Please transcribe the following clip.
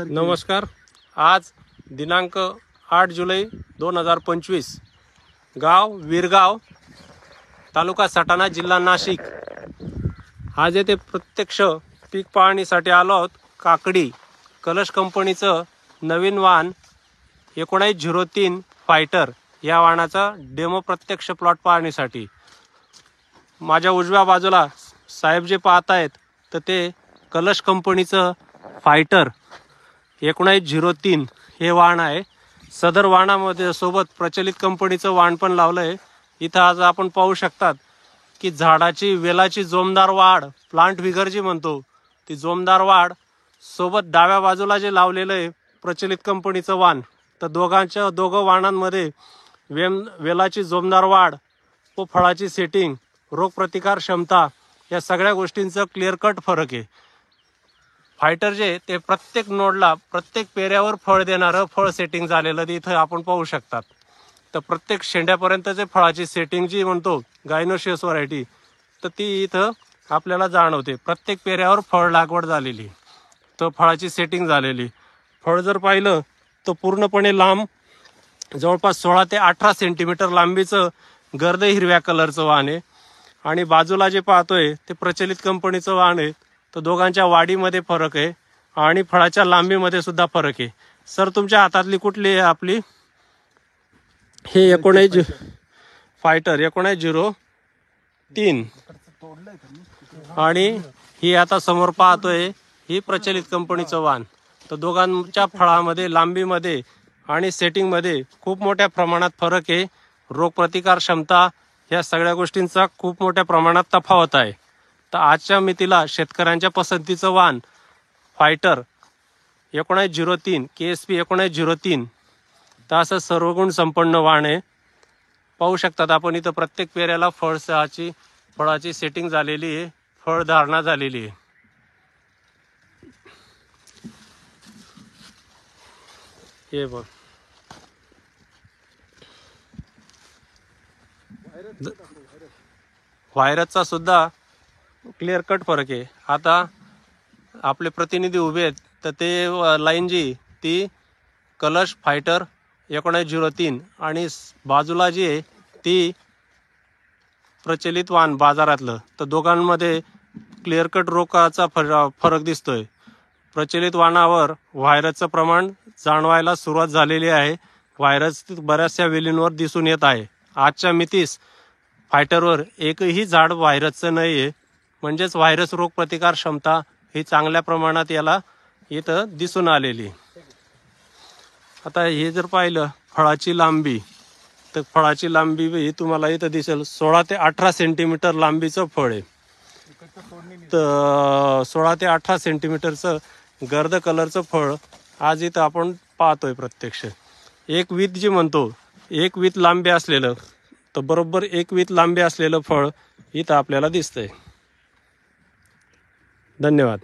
नमस्कार। आज दिनांक 8 जुलै 2025, गाव वीरगाव, तालुका सटाणा, जिल्हा नाशिक। आज येथे प्रत्यक्ष पीक पाहणीसाठी आलो आहोत। काकडी कलश कंपनीचं नवीन वाहन 1903 फायटर या वाहनाचा डेमो प्रत्यक्ष प्लॉट पाहणीसाठी। माझ्या उजव्या बाजूला साहेब जे पाहत आहेत तर ते कलश कंपनीचं फायटर 1903 हे वाहन आहे। सदर वाहनामध्ये सोबत प्रचलित कंपनीचं वाहन पण लावलं आहे। इथं आज आपण पाहू शकतात की झाडाची वेलाची जोमदार वाढ, प्लांट विगर जी म्हणतो ती जोमदार वाढ, सोबत डाव्या बाजूला जे लावलेलं आहे प्रचलित कंपनीचं वाहन, तर दोघं वाहनांमध्ये वेलाची जोमदार वाढ व फळाची सेटिंग, रोगप्रतिकार क्षमता या सगळ्या गोष्टींचा क्लिअर कट फरक आहे। फायटर जे ते प्रत्येक नोडला, प्रत्येक पेऱ्यावर फळ देणारं फळ सेटिंग झालेलं इथं आपण पाहू शकतात। तर प्रत्येक शेंड्यापर्यंतचे फळाची सेटिंग जी म्हणतो गायनोशियस व्हरायटी, तर ती इथं आपल्याला जाणवते। प्रत्येक पेऱ्यावर फळ लागवड झालेली, तर फळाची सेटिंग झालेली। फळ जर पाहिलं तर पूर्णपणे लांब, जवळपास 16 ते 18 सेंटीमीटर लांबीचं गर्द हिरव्या कलरचं वाहन आहे। आणि बाजूला जे पाहतोय ते प्रचलित कंपनीचं वाहन आहे। तर दोघांच्या वाढीमध्ये फरक आहे आणि फळाच्या लांबीमध्ये सुद्धा फरक आहे। सर, तुमच्या हातातली कुठली आहे आपली? हे 19 फायटर 1903 आणि ही आता समोर पाहतोय ही प्रचलित कंपनीचं वाहन। तर दोघांच्या फळामध्ये, लांबीमध्ये आणि सेटिंगमध्ये खूप मोठ्या प्रमाणात फरक आहे। रोगप्रतिकार क्षमता या सगळ्या गोष्टींचा खूप मोठ्या प्रमाणात तफावत आहे। तर आजच्या मितीला शेतकऱ्यांच्या पसंतीचं वाहन फायटर 1903 KSP 1903, तर असं सर्वगुण संपन्न वाहन आहे। पाहू शकतात आपण इथं प्रत्येक पेऱ्याला फळाची सेटिंग झालेली आहे, फळ धारणा झालेली आहे। हे बघ, व्हायरसचा सुद्धा क्लिअर कट फरक आहे। आता आपले प्रतिनिधी उभे आहेत तर ते लाईन जी ती कलश फायटर 1903 आणि बाजूला जी आहे ती प्रचलित वाहन बाजारातलं, तर दोघांमध्ये क्लिअर कट रोगाचा फरक दिसतोय। प्रचलित वाहनावर व्हायरसचं प्रमाण जाणवायला सुरुवात झालेली आहे। व्हायरस बऱ्याचशा वेलींवर दिसून येत आहे। आजच्या मितीस फायटरवर एकही झाड व्हायरसचं नाही आहे, म्हणजेच व्हायरस रोगप्रतिकार क्षमता ही चांगल्या प्रमाणात याला इथं दिसून आलेली। आता हे जर पाहिलं फळाची लांबी, तर फळाची लांबी ही तुम्हाला इथं दिसेल 16 ते 18 सेंटीमीटर लांबीचं फळ आहे। तर 16 ते 18 सेंटीमीटरचं गर्द कलरचं फळ आज इथं आपण पाहतोय प्रत्यक्ष। एक वीत जी म्हणतो, एक वीत लांबी असलेलं, तर बरोबर एक वीत लांबी असलेलं फळ इथं आपल्याला दिसतंय। धन्यवाद।